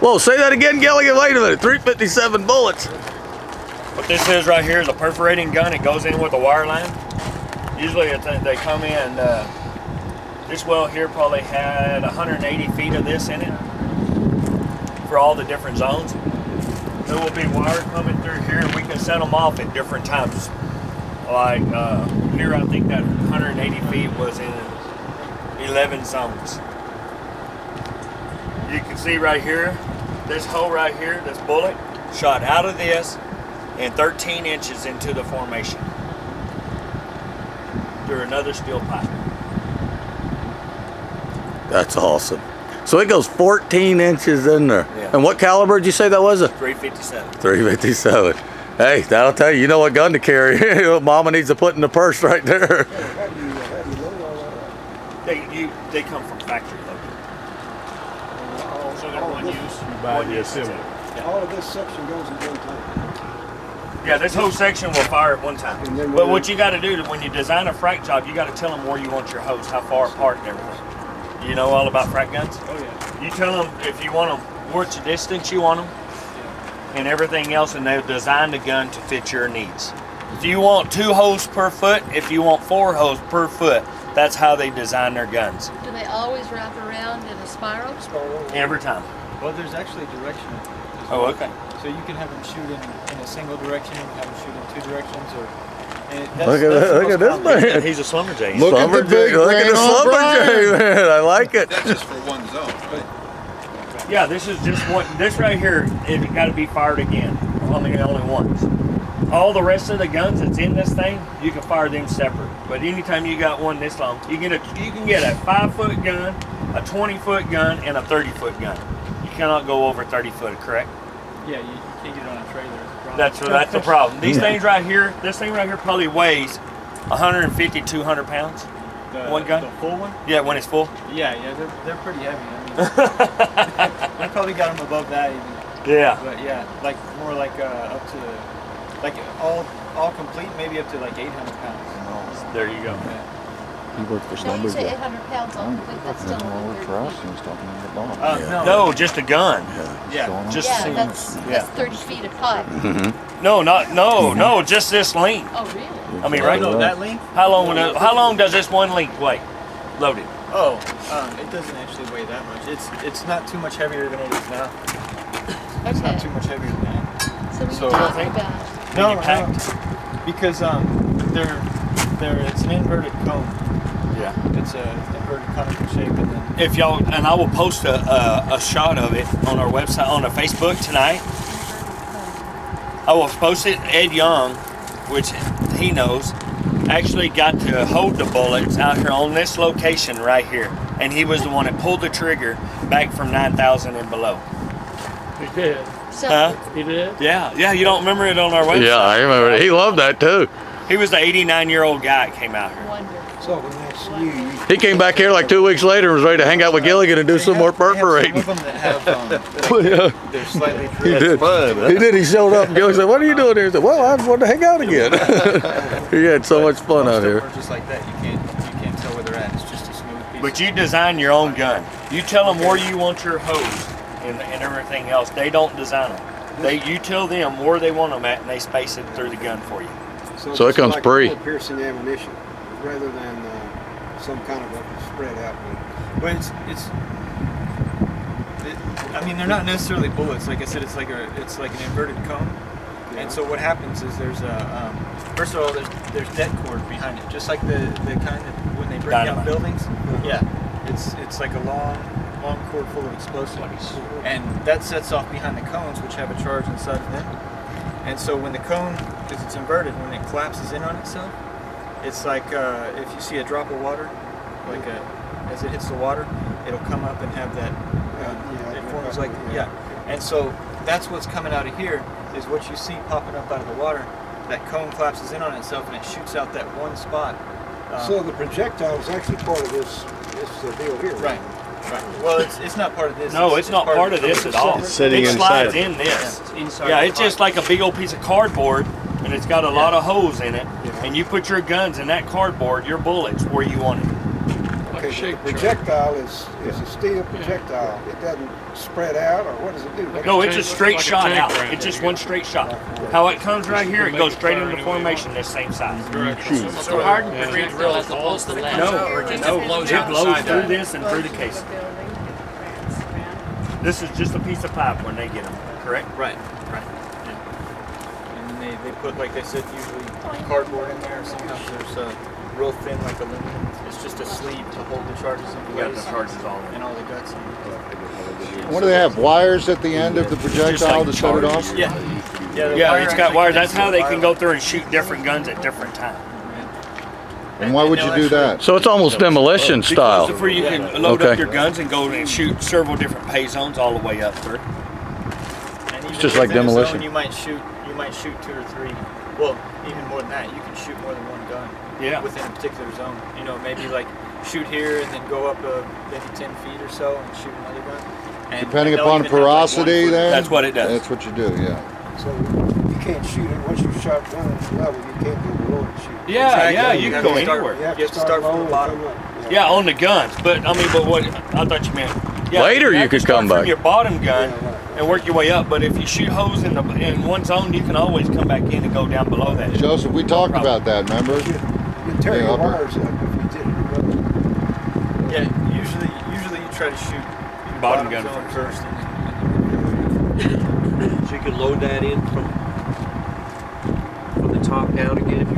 Whoa, say that again, Gilligan. Wait a minute. 357 bullets. What this is right here is a perforating gun. It goes in with a wire line. Usually they come in, this well here probably had 180 feet of this in it for all the different zones. There will be wire coming through here and we can set them off at different times. Like here I think that 180 feet was in 11 zones. You can see right here, this hole right here, this bullet shot out of this and 13 inches into the formation through another steel pipe. That's awesome. So it goes 14 inches in there. Yeah. And what caliber did you say that was? 357. 357. Hey, that'll tell you, you know what gun to carry. Mama needs to put in the purse right there. They come from factory loaded. So they're one use. One use. All of this section goes in one time. Yeah, this whole section will fire at one time. But what you got to do when you design a frac job, you got to tell them where you want your hose, how far apart and everything. You know all about frac guns? Oh yeah. You tell them if you want them, which distance you want them, and everything else, and they'll design the gun to fit your needs. If you want 2 hoses per foot, if you want 4 hoses per foot, that's how they design their guns. Do they always wrap around in a spiral? Every time. Well, there's actually direction. Oh, okay. So you can have them shoot in a single direction, you can have them shoot in 2 directions, or. Look at this man. He's a slumber J. Look at the slumber J, man. I like it. That's just for one zone, right? Yeah, this is just one. This right here, it got to be fired again. Only once. All the rest of the guns that's in this thing, you can fire them separate. But anytime you got one this long, you can get a 5-foot gun, a 20-foot gun, and a 30-foot gun. You cannot go over 30 foot, correct? Yeah, you can't get it on a trailer. That's the problem. These things right here, this thing right here probably weighs 150, 200 pounds. One gun? The full one? Yeah, when it's full. Yeah, they're pretty heavy. I mean, we probably got them above that even. Yeah. But yeah, like more like up to, like all complete, maybe up to like 800 pounds. There you go. Yeah. He worked for No, you slumber say J. 800 pounds on complete, that's still a little weird. No, just a gun. Yeah. Just Yeah, that's 30 feet of pipe. No, just this length. Oh, really? I mean, right? No, that length? How long does this one length weigh? Loaded. Oh, it doesn't actually weigh that much. It's not too much heavier than it is now. It's not too much heavier than that. So what are So- you talking about? No, you packed? because it's an inverted cone. Yeah. It's a inverted conical shape, and then If y'all, and I will post a shot of it on our website, on our Facebook tonight. I will post it. Ed Young, which he knows, actually got to hold the bullets out here on this location right here. And he was the one that pulled the trigger back from 9,000 and below. He did. So, Huh? He did? Yeah, you don't remember it on our website? Yeah, I remember it. He loved that too. He was the 89-year-old guy that came out here. wonderful. So when I see you, He came back here like 2 weeks later and was ready to hang out with Gilligan and do some more perforating. They have some of them that have Yeah, they're slightly he drilled. did. He did. He showed up and Gilligan said, "What are you doing here?" He said, "Well, I just wanted to hang out again." He had so much fun Most out of them here. are just like that. You can't tell where they're at. It's just a smooth piece. But you design your own gun. You tell them where you want your hose and everything else. They don't design them. You tell them where they want them at, and they space it through the gun for you. So it it's comes like pre. piercing ammunition rather than some kind of a spread out one. But I mean, they're not necessarily bullets. Like I said, it's like an inverted cone. Yeah. And so what happens is there's a first of all there's dead cord behind it, just like the kind that when they break down Dynamite. buildings. Yeah, it's like a long cord full of explosives, and that sets off behind the cones, which have a charge inside of them. And so when the cone, because it's inverted, when it collapses in on itself, it's like if you see a drop of water, as it hits the water, it'll come up and have that. It forms like and so that's what's coming out of here is what you see popping up out of the water. That cone collapses in on itself and it shoots out that one spot. So the projectile is actually part of this deal here. Right. Well, it's not part of this. No, it's not part of this at all. It's sitting it inside slides it. in this. It's inside. Yeah, the it's just pipe. like a big old piece of cardboard, and it's got a lot of holes in it. And you put your guns in that cardboard, your bullets, where you want it. Okay, Okay, Shake the projectile is a steel projectile. It doesn't spread out, or what does it do? No, it's a straight like a shot tank out. round. It's just one straight shot. How it comes right here, it goes straight into formation, the same size. So pardon? As opposed to that. No, Or just no, it blows it out the blows side through of it. this and through the casing. This is just a piece of pipe when they get them, correct? Right. And then they put, like I said, usually cardboard in there. Sometimes there's real thin, like aluminum. It's just a sleeve to hold the charges in We got place. the charges all in. And all the guts in. What do they have? Wires at the end of the projectile to shut it off? Yeah. Yeah, the Yeah, wire it's got actually wires. That's connects how to they the can wire. go through and shoot different guns at different times. And why would you do that? So it's almost demolition style. Because where you can load Okay. up your guns and go and shoot several different pay zones all the way up through. And even just like within a demolition. zone, you might shoot 2 or 3. Well, even more than that, you can shoot more than one gun. Yeah. Within a particular zone. You know, maybe like shoot here and then go up maybe 10 feet or so and shoot another gun. And Depending they'll upon even have, like, porosity 1 foot. then? That's what it does. That's what you do, yeah. So you can't shoot it once you shot one level. You can't go below and shoot. Yeah, Exactly. yeah, you can have go to start- anywhere. You have to start from low the and bottom. come up. Yeah, on the guns. But I mean, but what I thought you meant. Yeah, Later you have to could start come from back. your bottom gun Yeah, right. and work your way up. But if you shoot holes in one zone, you can always come back in and go down below that. Joseph, we talked about that, remember? You tear Yeah, your upper. wires up if you did it above. Yeah, usually you try to shoot your Bottom gun zone first. first. So you can load that in from the top down again if you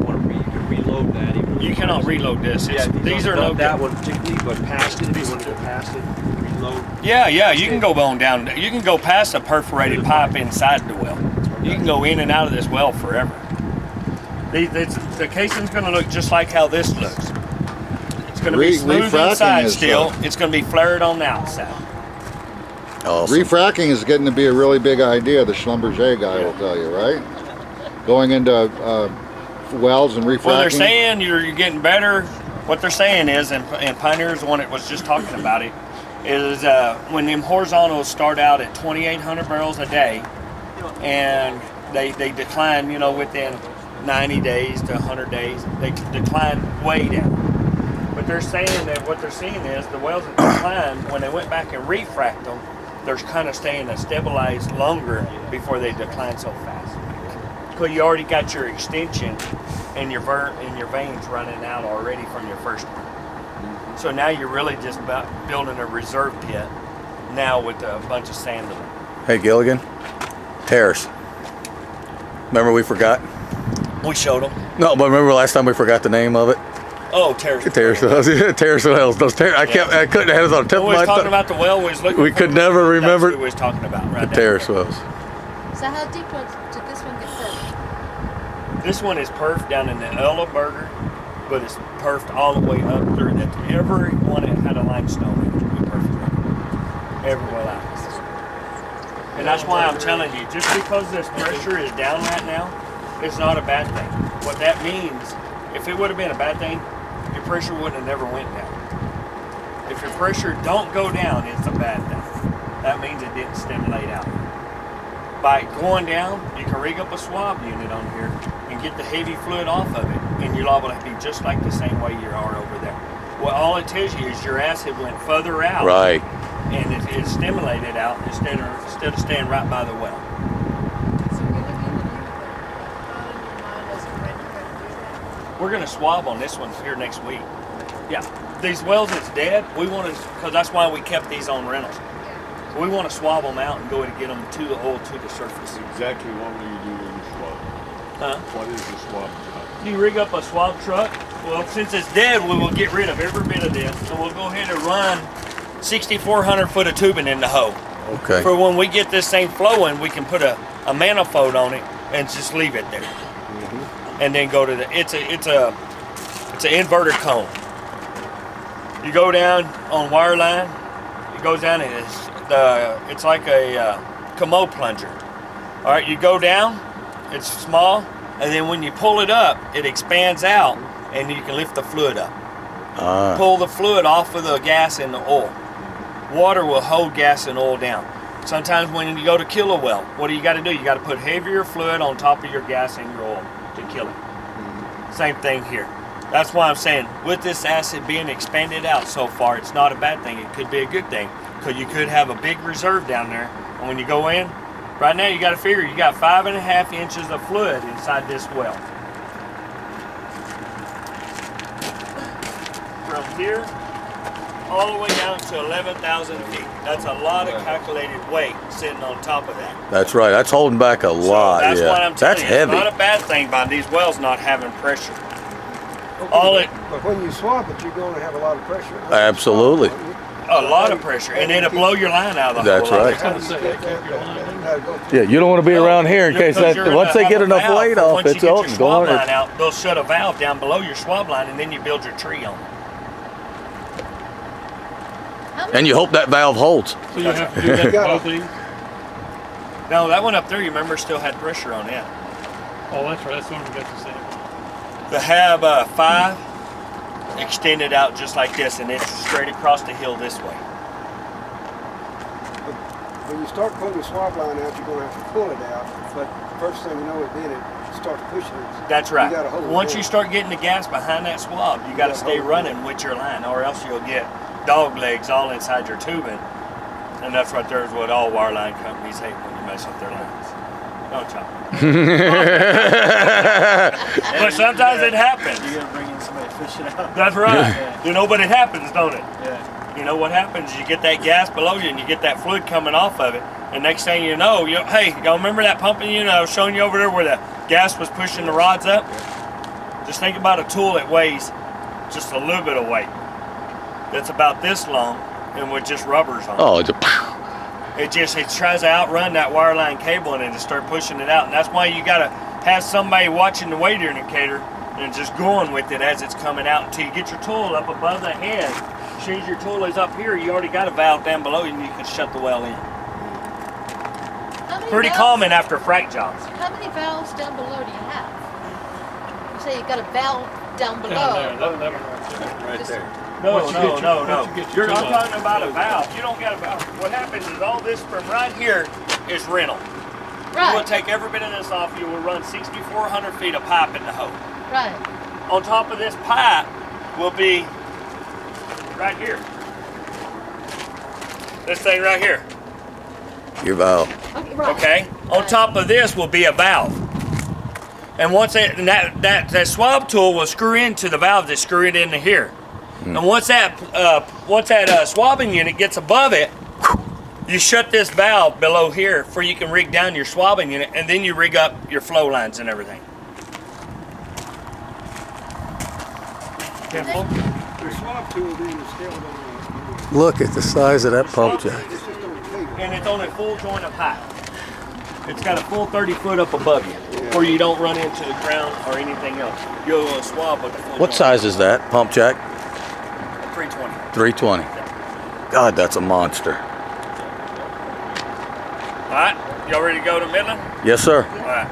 want to you can reload that. Even You cannot reload this. These are no that one particularly, but past it if you want to go past it, reload. Yeah, you can go on down. You can go past a perforated pipe inside the well. You can go in and out of this well forever. The casing's going to look just like how this looks. It's going to be smooth Refracking inside is, still. It's going to be flared on the outside. Awesome. Refracking is getting to be a really big idea, the Schlumberger guy will tell you, right? Going into wells and refracking. Well, they're saying you're getting better. What they're saying is, and Pioneer's the one that was just talking about it, is when them horizontals start out at 2,800 barrels a day, and they decline, within 90 days to 100 days, they decline way down. But they're saying that what they're seeing is the wells that decline, when they went back and refract them, they're kind of staying stabilized longer before they decline so fast. Because you already got your extension and your veins running out already from your first one. So now you're really just about building a reserve pit now with a bunch of sand in it. Hey Gilligan, Terrace. Remember we forgot? We showed them. No, but remember last time we forgot the name of it? Oh, Terrace. Terrace Wells. Yeah, Terrace Wells. Those I couldn't have it on the tip We of my was talking tongue. about the well. We was looking. We could never remember That's what we was talking about right the there. Terrace Wells. So how deep did this one get perfed? This one is perfed down in the Ella Burger, but it's perfed all the way up through that. Every one that had a limestone in it, we perfed it. Every well out. And that's why I'm telling you, just because this pressure is down right now, it's not a bad thing. What that means, if it would have been a bad thing, your pressure wouldn't have never went down. If your pressure don't go down, it's a bad thing. That means it didn't stimulate out. By going down, you can rig up a swab unit on here and get the heavy fluid off of it, and you're liable to be just like the same way you are over there. Well, all it tells you is your acid went further out, Right. and it stimulated out instead of staying right by the well. So you're looking at your mind as a ready to do that? We're going to swab on this one here next week. Yeah, these wells that's dead, we want to, because that's why we kept these on rentals. We want to swab them out and go and get them to the oil to the surface. Exactly what will you do with the swab? Huh? What is the swab job? You rig up a swab truck. Well, since it's dead, we will get rid of every bit of this. So we'll go ahead and run 6,400 foot of tubing in the hole. Okay. For when we get this thing flowing, we can put a manifold on it and just leave it there. And then go to it's an inverter cone. You go down on wire line, it goes down and it's like a commode plunger. All right, you go down, it's small, and then when you pull it up, it expands out and you can lift the fluid up. Pull the fluid off of the gas and the oil. Water will hold gas and oil down. Sometimes when you go to kill a well, what do? You got to put heavier fluid on top of your gas and your oil to kill it. Same thing here. That's why I'm saying, with this acid being expanded out so far, it's not a bad thing. It could be a good thing, because you could have a big reserve down there. And when you go in, right now you got to figure you got 5.5 inches of fluid inside this well. From here all the way down to 11,000 feet. That's a lot of calculated weight sitting on top of that. That's right. That's holding back a lot. So that's yeah. what I'm telling That's you. heavy. It's not a bad thing by these wells not having pressure. All it, But when you swap it, you're going to have a lot of pressure. Absolutely. a lot of pressure, and it'll blow your line out of the That's hole. right. How do you get that? Yeah, you don't want to be around here in case Because that you're once gonna they get have a enough valve weight for off, once it's you get out your and swab going. line out, they'll shut a valve down below your swab line, and then you build your tree on it. And you hope that valve holds. So you have to do that with both these? Now that one up there, you remember, still had pressure on it. Oh, that's right. That's the one we got to say. To have 5 extended out just like this, and it's straight across the hill this way. When you start pulling the swab line out, you're going to have to pull it out. But first thing you know, it starts pushing it. That's right. You gotta hold it Once in. you start getting the gas behind that swab, you got to stay running with your line, or else you'll get dog legs all inside your tubing. And that's right there is what all wireline companies hate, when you mess up their lines. Don't chop. But sometimes it happens. You gotta bring in somebody to fish it out. That's right. Yeah. You know, but it happens, don't it? Yeah. You know what happens is you get that gas below you and you get that fluid coming off of it, and next thing you know, hey, y'all remember that pumping unit I was showing you over there where the gas was pushing the rods up? Just think about a tool that weighs just a little bit of weight. That's about this long and with just rubbers on it. Oh, it's a It tries to outrun that wireline cable and to start pushing it out, and that's why you gotta have somebody watching the weight indicator and just going with it as it's coming out until you get your tool up above the head. As soon as your tool is up here, you already got a valve down below you and you can shut the well in. How many Pretty valves- common after frac jobs. How many valves down below do you have? You say you got a valve down below. Down there. That one right there. No, Once you get your- no. once you get your I'm tool up, talking about a valve. You don't got a valve. What happens is all this from right here is rental. You will Right, take every bit of this off. You will run 6,400 feet of pipe in the hole. right. On top of this pipe will be right here. This thing right here, your valve. Okay, right. okay? On top of this will be a valve. And once that swab tool will screw into the valve that screw it into here. And once that swabbing unit gets above it, you shut this valve below here for you can rig down your swabbing unit, and then you rig up your flow lines and everything. Careful. The swab tool then is held on Look at the size of that pump jack. it's just on the table. And it's on a full joint of pipe. It's got a full 30 foot up above you, where you don't run into the ground or anything else. You'll swab with the full What joint. size is that pump jack? 320. 320. God, that's a monster. All right, y'all ready to go to Midland? Yes, sir. All right.